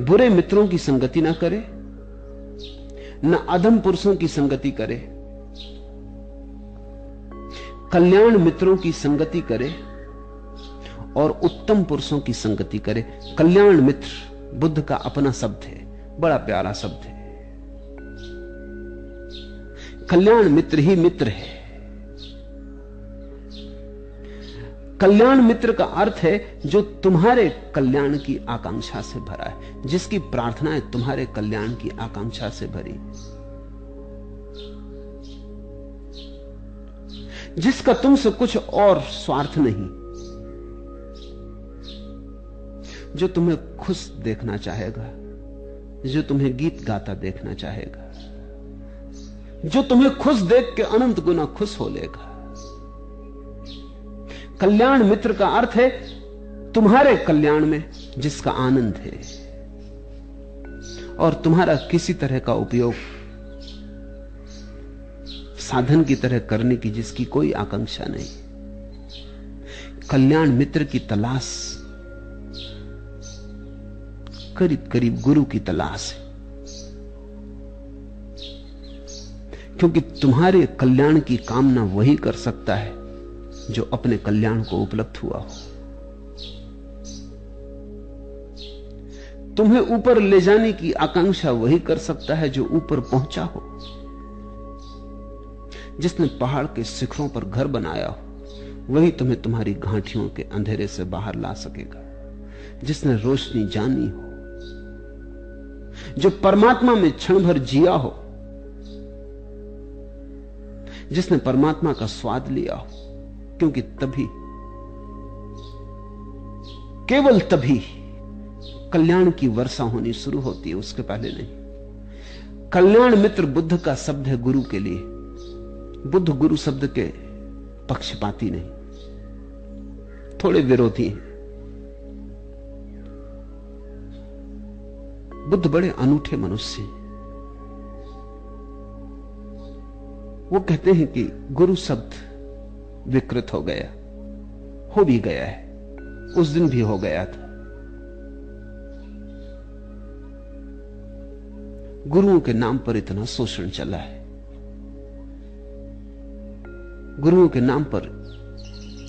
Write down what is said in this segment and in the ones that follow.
बुरे मित्रों की संगति ना करे, न अधम पुरुषों की संगति करे, कल्याण मित्रों की संगति करे और उत्तम पुरुषों की संगति करे। कल्याण मित्र बुद्ध का अपना शब्द है, बड़ा प्यारा शब्द है। कल्याण मित्र ही मित्र है। कल्याण मित्र का अर्थ है जो तुम्हारे कल्याण की आकांक्षा से भरा है, जिसकी प्रार्थनाएं तुम्हारे कल्याण की आकांक्षा से भरी, जिसका तुमसे कुछ और स्वार्थ नहीं, जो तुम्हें खुश देखना चाहेगा, जो तुम्हें गीत गाता देखना चाहेगा, जो तुम्हें खुश देख के अनंत गुना खुश हो लेगा। कल्याण मित्र का अर्थ है तुम्हारे कल्याण में जिसका आनंद है और तुम्हारा किसी तरह का उपयोग साधन की तरह करने की जिसकी कोई आकांक्षा नहीं। कल्याण मित्र की तलाश करीब करीब गुरु की तलाश है, क्योंकि तुम्हारे कल्याण की कामना वही कर सकता है जो अपने कल्याण को उपलब्ध हुआ हो। तुम्हें ऊपर ले जाने की आकांक्षा वही कर सकता है जो ऊपर पहुंचा हो। जिसने पहाड़ के शिखरों पर घर बनाया हो वही तुम्हें तुम्हारी घाटियों के अंधेरे से बाहर ला सकेगा। जिसने रोशनी जानी हो, जो परमात्मा में क्षण भर जिया हो, जिसने परमात्मा का स्वाद लिया हो, क्योंकि तभी, केवल तभी कल्याण की वर्षा होनी शुरू होती है, उसके पहले नहीं। कल्याण मित्र बुद्ध का शब्द है गुरु के लिए। बुद्ध गुरु शब्द के पक्षपाती नहीं, थोड़े विरोधी हैं। बुद्ध बड़े अनूठे मनुष्य हैं। वो कहते हैं कि गुरु शब्द विकृत हो गया, हो भी गया है, उस दिन भी हो गया था। गुरुओं के नाम पर इतना शोषण चला है, गुरुओं के नाम पर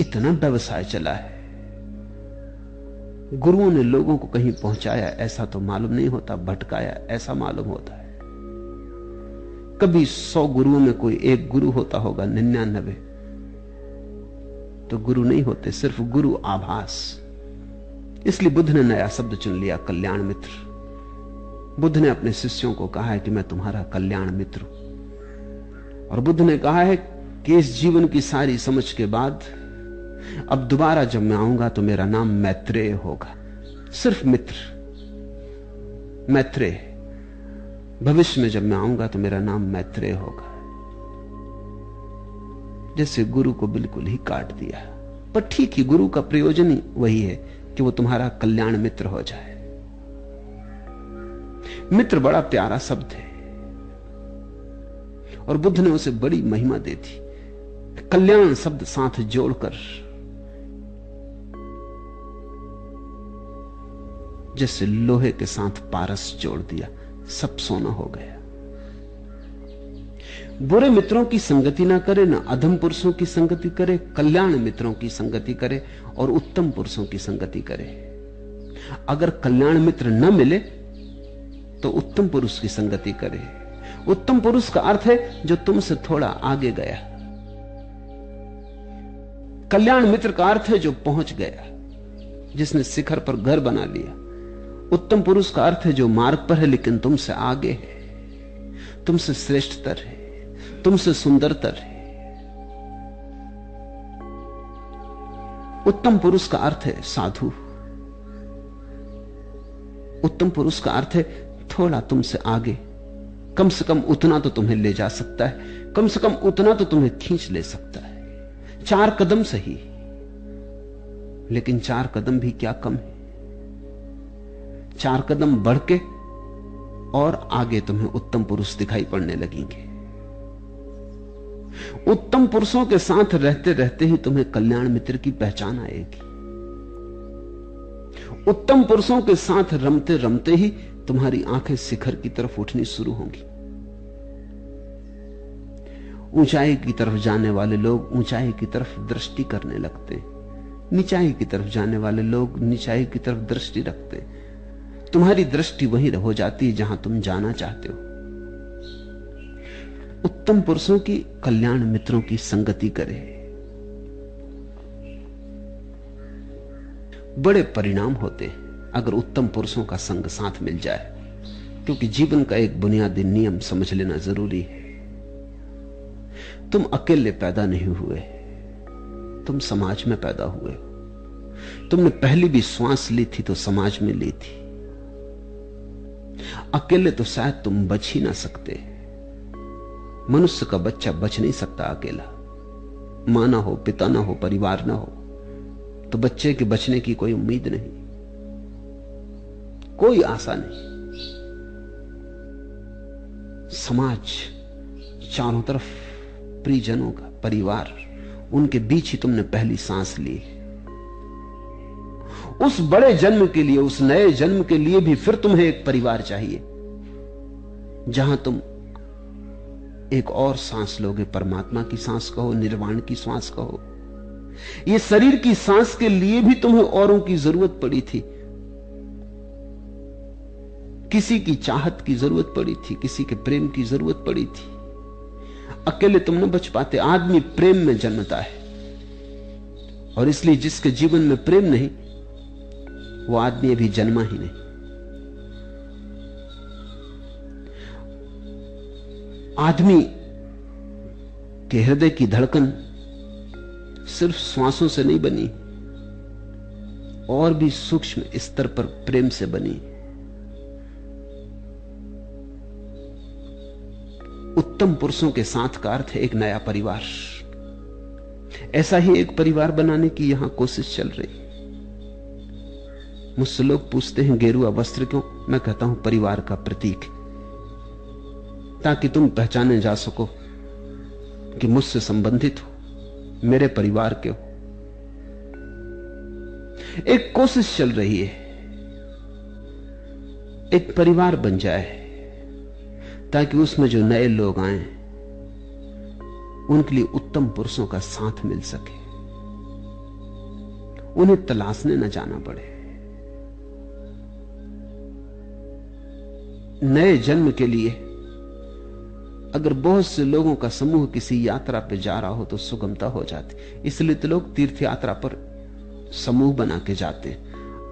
इतना व्यवसाय चला है। गुरुओं ने लोगों को कहीं पहुंचाया ऐसा तो मालूम नहीं होता, भटकाया ऐसा मालूम होता है। कभी 100 गुरुओं में कोई एक गुरु होता होगा, 99 तो गुरु नहीं होते, सिर्फ गुरु आभास। इसलिए बुद्ध ने नया शब्द चुन लिया, कल्याण मित्र। बुद्ध ने अपने शिष्यों को कहा है कि मैं तुम्हारा कल्याण मित्र हूं। और बुद्ध ने कहा है कि इस जीवन की सारी समझ के बाद अब दोबारा जब मैं आऊंगा तो मेरा नाम मैत्रेय होगा, सिर्फ मित्र, मैत्रेय। भविष्य में जब मैं आऊंगा तो मेरा नाम मैत्रेय होगा। जैसे गुरु को बिल्कुल ही काट दिया, पर ठीक ही, गुरु का प्रयोजन ही वही है कि वो तुम्हारा कल्याण मित्र हो जाए। मित्र बड़ा प्यारा शब्द है और बुद्ध ने उसे बड़ी महिमा दी थी। कल्याण शब्द साथ जोड़कर जैसे लोहे के साथ पारस जोड़ दिया, सब सोना हो गया। बुरे मित्रों की संगति ना करे, ना अधम पुरुषों की संगति करे, कल्याण मित्रों की संगति करे और उत्तम पुरुषों की संगति करे। अगर कल्याण मित्र न मिले तो उत्तम पुरुष की संगति करे। उत्तम पुरुष का अर्थ है जो तुमसे थोड़ा आगे गया। कल्याण मित्र का अर्थ है जो पहुंच गया, जिसने शिखर पर घर बना लिया। उत्तम पुरुष का अर्थ है जो मार्ग पर है लेकिन तुमसे आगे है, तुमसे श्रेष्ठतर है, तुमसे सुंदरतर है। उत्तम पुरुष का अर्थ है साधु। उत्तम पुरुष का अर्थ है थोड़ा तुमसे आगे, कम से कम उतना तो तुम्हें ले जा सकता है, कम से कम उतना तो तुम्हें खींच ले सकता है। 4 कदम सही, लेकिन 4 कदम भी क्या कम है। 4 कदम बढ़ के और आगे तुम्हें उत्तम पुरुष दिखाई पड़ने लगेंगे। उत्तम पुरुषों के साथ रहते रहते ही तुम्हें कल्याण मित्र की पहचान आएगी। उत्तम पुरुषों के साथ रमते रमते ही तुम्हारी आंखें शिखर की तरफ उठनी शुरू होंगी। ऊंचाई की तरफ जाने वाले लोग ऊंचाई की तरफ दृष्टि करने लगते हैं, नीचाई की तरफ जाने वाले लोग नीचाई की तरफ दृष्टि रखते हैं। तुम्हारी दृष्टि वहीं हो जाती है जहां तुम जाना चाहते हो। उत्तम पुरुषों की, कल्याण मित्रों की संगति करे, बड़े परिणाम होते हैं अगर उत्तम पुरुषों का संग साथ मिल जाए। क्योंकि जीवन का एक बुनियादी नियम समझ लेना जरूरी है। तुम अकेले पैदा नहीं हुए, तुम समाज में पैदा हुए। तुमने पहली भी श्वास ली थी तो समाज में ली थी। अकेले तो शायद तुम बच ही ना सकते। मनुष्य का बच्चा बच नहीं सकता अकेला। मां ना हो, पिता ना हो, परिवार ना हो तो बच्चे के बचने की कोई उम्मीद नहीं, कोई आशा नहीं। समाज चारों तरफ, परिजनों का परिवार, उनके बीच ही तुमने पहली सांस ली। उस बड़े जन्म के लिए, उस नए जन्म के लिए भी फिर तुम्हें एक परिवार चाहिए जहां तुम एक और सांस लोगे। परमात्मा की सांस कहो, निर्वाण की सांस कहो। ये शरीर की सांस के लिए भी तुम्हें औरों की जरूरत पड़ी थी। किसी की चाहत की जरूरत पड़ी थी, किसी के प्रेम की जरूरत पड़ी थी। अकेले तुम न बच पाते। आदमी प्रेम में जन्मता है और इसलिए जिसके जीवन में प्रेम नहीं वो आदमी अभी जन्मा ही नहीं। आदमी के हृदय की धड़कन सिर्फ श्वासों से नहीं बनी, और भी सूक्ष्म स्तर पर प्रेम से बनी। उत्तम पुरुषों के साथ का अर्थ है एक नया परिवार। ऐसा ही एक परिवार बनाने की यहां कोशिश चल रही। मुझसे लोग पूछते हैं गेरुआ वस्त्र क्यों? मैं कहता हूं परिवार का प्रतीक, ताकि तुम पहचाने जा सको कि मुझसे संबंधित हो, मेरे परिवार के हो। एक कोशिश चल रही है एक परिवार बन जाए, ताकि उसमें जो नए लोग आए उनके लिए उत्तम पुरुषों का साथ मिल सके, उन्हें तलाशने न जाना पड़े। नए जन्म के लिए अगर बहुत से लोगों का समूह किसी यात्रा पे जा रहा हो तो सुगमता हो जाती। इसलिए तो लोग तीर्थ यात्रा पर समूह बना के जाते।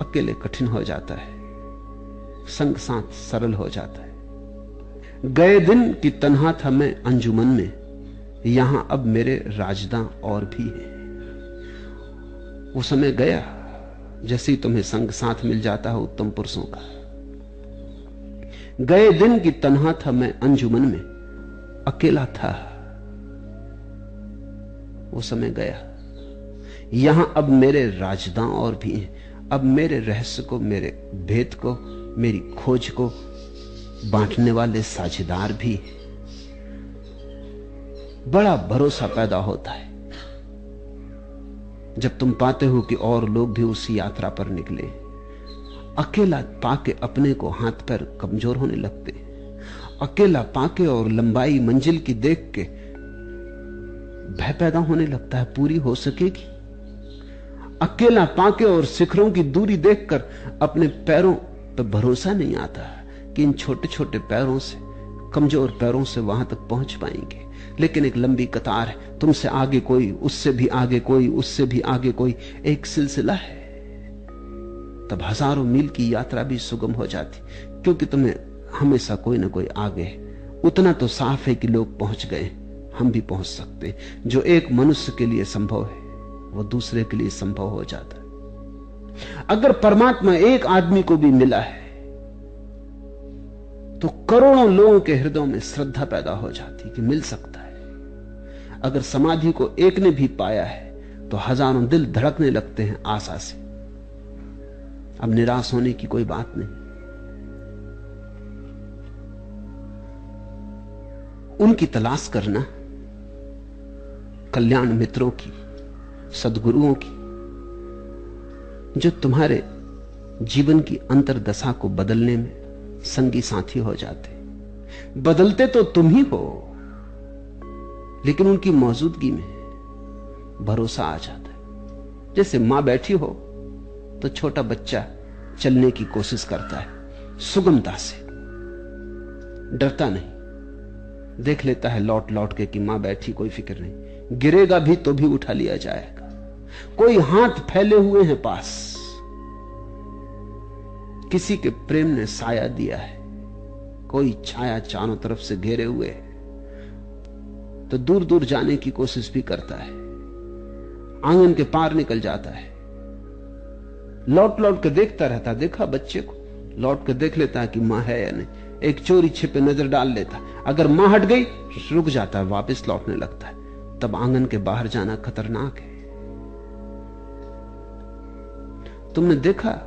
अकेले कठिन हो जाता है, संग साथ सरल हो जाता है। गए दिन की तन्हा था मैं अंजुमन में, यहां अब मेरे राजदा और भी है। वो समय गया जैसे ही तुम्हें संग साथ मिल जाता है उत्तम पुरुषों का। गए दिन की तन्हा था मैं अंजुमन में, अकेला था, वो समय गया। यहां अब मेरे राजदा और भी हैं। अब मेरे रहस्य को, मेरे भेद को, मेरी खोज को बांटने वाले साझेदार भी हैं। बड़ा भरोसा पैदा होता है जब तुम पाते हो कि और लोग भी उसी यात्रा पर निकले। अकेला पाके अपने को हाथ पैर कमजोर होने लगते। अकेला पाके और लंबाई मंजिल की देख के भय पैदा होने लगता है, पूरी हो सकेगी। अकेला पाके और शिखरों की दूरी देखकर अपने पैरों पर भरोसा नहीं आता कि इन छोटे छोटे पैरों से, कमजोर पैरों से वहां तक पहुंच पाएंगे। लेकिन एक लंबी कतार है, तुमसे आगे कोई, उससे भी आगे कोई, उससे भी आगे कोई, एक सिलसिला है। तब हजारों मील की यात्रा भी सुगम हो जाती, क्योंकि तुम्हें हमेशा कोई ना कोई आगे है। उतना तो साफ है कि लोग पहुंच गए, हम भी पहुंच सकते। जो एक मनुष्य के लिए संभव है वो दूसरे के लिए संभव हो जाता है। अगर परमात्मा एक आदमी को भी मिला है तो करोड़ों लोगों के हृदयों में श्रद्धा पैदा हो जाती कि मिल सकता है। अगर समाधि को एक ने भी पाया है तो हजारों दिल धड़कने लगते हैं आशा से। अब निराश होने की कोई बात नहीं। उनकी तलाश करना, कल्याण मित्रों की, सद्गुरुओं की, जो तुम्हारे जीवन की अंतर्दशा को बदलने में संगी साथी हो जाते। बदलते तो तुम ही हो, लेकिन उनकी मौजूदगी में भरोसा आ जाता है। जैसे मां बैठी हो तो छोटा बच्चा चलने की कोशिश करता है, सुगमता से, डरता नहीं। देख लेता है लौट लौट के कि मां बैठी, कोई फिक्र नहीं, गिरेगा भी तो भी उठा लिया जाएगा। कोई हाथ फैले हुए हैं पास, किसी के प्रेम ने साया दिया है, कोई छाया चारों तरफ से घेरे हुए है, तो दूर दूर जाने की कोशिश भी करता है, आंगन के पार निकल जाता है। लौट लौट के देखता रहता, देखा बच्चे को, लौट के देख लेता है कि मां है या नहीं। एक चोरी छिपे नजर डाल लेता, अगर मां हट गई रुक जाता है, वापस लौटने लगता है। तब आंगन के बाहर जाना खतरनाक है। तुमने देखा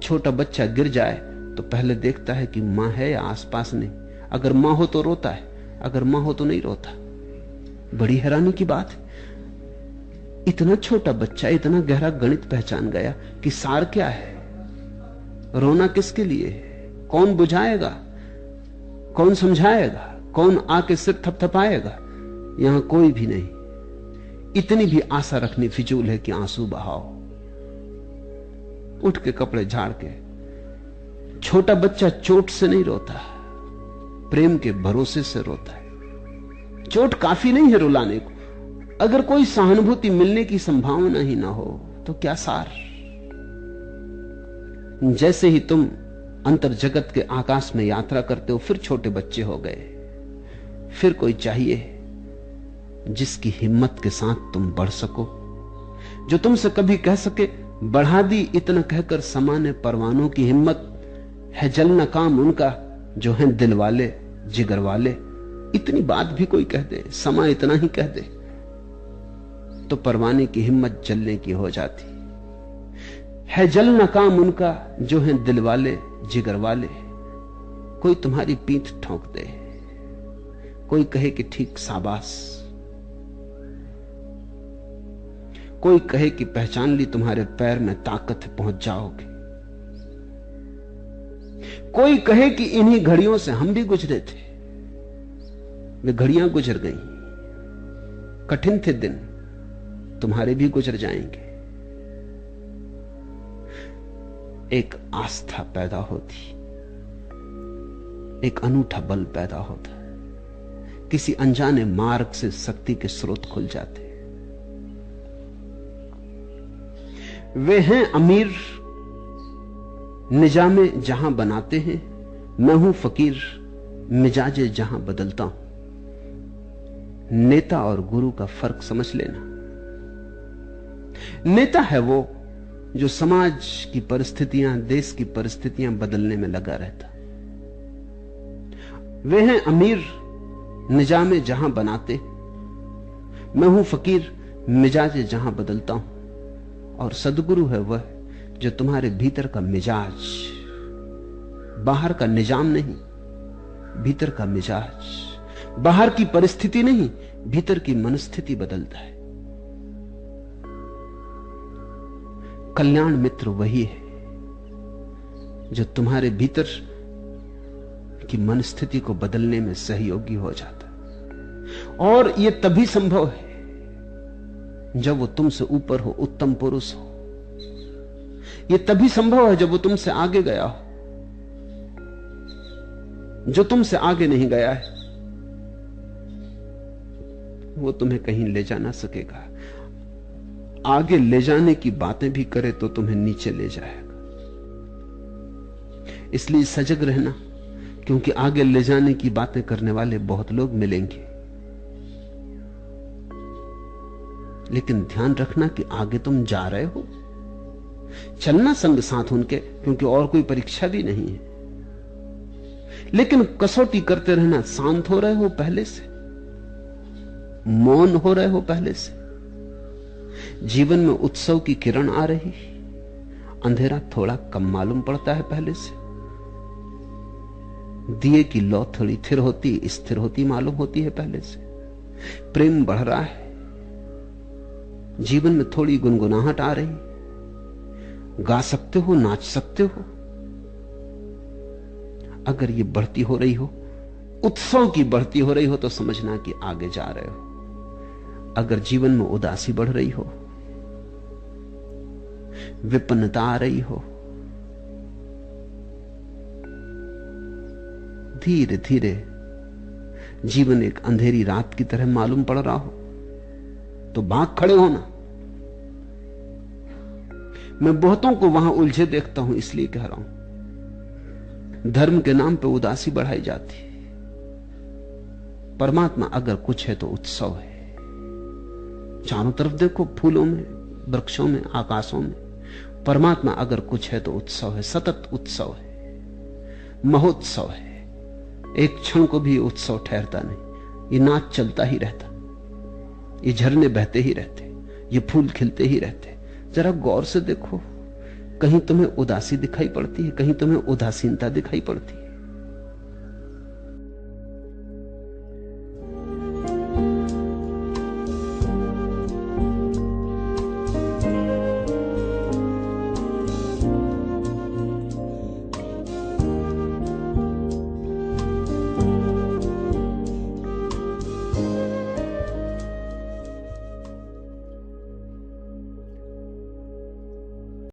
छोटा बच्चा गिर जाए तो पहले देखता है कि मां है या आसपास नहीं। अगर मां हो तो रोता है, अगर मां हो तो नहीं रोता। बड़ी हैरानी की बात है, इतना छोटा बच्चा इतना गहरा गणित पहचान गया कि सार क्या है, रोना किसके लिए, कौन बुझाएगा, कौन समझाएगा, कौन आके सिर थपथपाएगा। यहां कोई भी नहीं। इतनी भी आशा रखनी फिजूल है कि आंसू बहाओ। उठ के कपड़े झाड़ के, छोटा बच्चा चोट से नहीं रोता, प्रेम के भरोसे से रोता है। चोट काफी नहीं है रुलाने को। अगर कोई सहानुभूति मिलने की संभावना ही ना हो तो क्या सार। जैसे ही तुम अंतर जगत के आकाश में यात्रा करते हो, फिर छोटे बच्चे हो गए। फिर कोई चाहिए जिसकी हिम्मत के साथ तुम बढ़ सको, जो तुमसे कभी कह सके बढ़ा दी इतना कहकर समाने परवानों की हिम्मत है जलना काम उनका, जो हैं दिल वाले जिगर वाले। इतनी बात भी कोई कह दे, समा इतना ही कह दे, तो परवाने की हिम्मत जलने की हो जाती है। जलना काम उनका, जो हैं दिल वाले जिगर वाले। कोई तुम्हारी पीठ ठोंक दे, कोई कहे कि ठीक शाबाश, कोई कहे कि पहचान ली तुम्हारे पैर में ताकत है, पहुंच जाओगे। कोई कहे कि इन्हीं घड़ियों से हम भी गुजरे थे, वे घड़ियां गुजर गईं, कठिन थे दिन, तुम्हारे भी गुजर जाएंगे। एक आस्था पैदा होती, एक अनूठा बल पैदा होता है, किसी अनजाने मार्ग से शक्ति के स्रोत खुल जाते। वे हैं अमीर निजामे जहां बनाते हैं, मैं हूं फकीर मिजाजे जहां बदलता हूं। नेता और गुरु का फर्क समझ लेना। नेता है वो जो समाज की परिस्थितियां, देश की परिस्थितियां बदलने में लगा रहता। वे हैं अमीर निजामे जहां बनाते, मैं हूं फकीर मिजाजे जहां बदलता हूं। और सदगुरु है वह जो तुम्हारे भीतर का मिजाज, बाहर का निजाम नहीं, भीतर का मिजाज, बाहर की परिस्थिति नहीं, भीतर की मनस्थिति बदलता है। कल्याण मित्र वही है जो तुम्हारे भीतर की मनस्थिति को बदलने में सहयोगी हो जाता है। और यह तभी संभव है जब वो तुमसे ऊपर हो, उत्तम पुरुष हो। यह तभी संभव है जब वो तुमसे आगे गया हो। जो तुमसे आगे नहीं गया है वो तुम्हें कहीं ले जा ना सकेगा। आगे ले जाने की बातें भी करे तो तुम्हें नीचे ले जाएगा। इसलिए सजग रहना, क्योंकि आगे ले जाने की बातें करने वाले बहुत लोग मिलेंगे। लेकिन ध्यान रखना कि आगे तुम जा रहे हो, चलना संग साथ उनके, क्योंकि और कोई परीक्षा भी नहीं है। लेकिन कसौटी करते रहना, शांत हो रहे हो पहले से, मौन हो रहे हो पहले से, जीवन में उत्सव की किरण आ रही, अंधेरा थोड़ा कम मालूम पड़ता है पहले से, दिए की लौ थोड़ी स्थिर होती मालूम होती है पहले से, प्रेम बढ़ रहा है, जीवन में थोड़ी गुनगुनाहट आ रही, गा सकते हो, नाच सकते हो। अगर ये बढ़ती हो रही हो, उत्सव की बढ़ती हो रही हो, तो समझना कि आगे जा रहे हो। अगर जीवन में उदासी बढ़ रही हो, विपन्नता आ रही हो, धीरे धीरे जीवन एक अंधेरी रात की तरह मालूम पड़ रहा हो, तो भाग खड़े होना। मैं बहुतों को वहां उलझे देखता हूं, इसलिए कह रहा हूं, धर्म के नाम पे उदासी बढ़ाई जाती। परमात्मा अगर कुछ है तो उत्सव है। चारों तरफ देखो, फूलों में, वृक्षों में, आकाशों में, परमात्मा अगर कुछ है तो उत्सव है, सतत उत्सव है, महोत्सव है। एक क्षण को भी उत्सव ठहरता नहीं। ये नाच चलता ही रहता, ये झरने बहते ही रहते, ये फूल खिलते ही रहते। जरा गौर से देखो, कहीं तुम्हें उदासी दिखाई पड़ती है, कहीं तुम्हें उदासीनता दिखाई पड़ती है।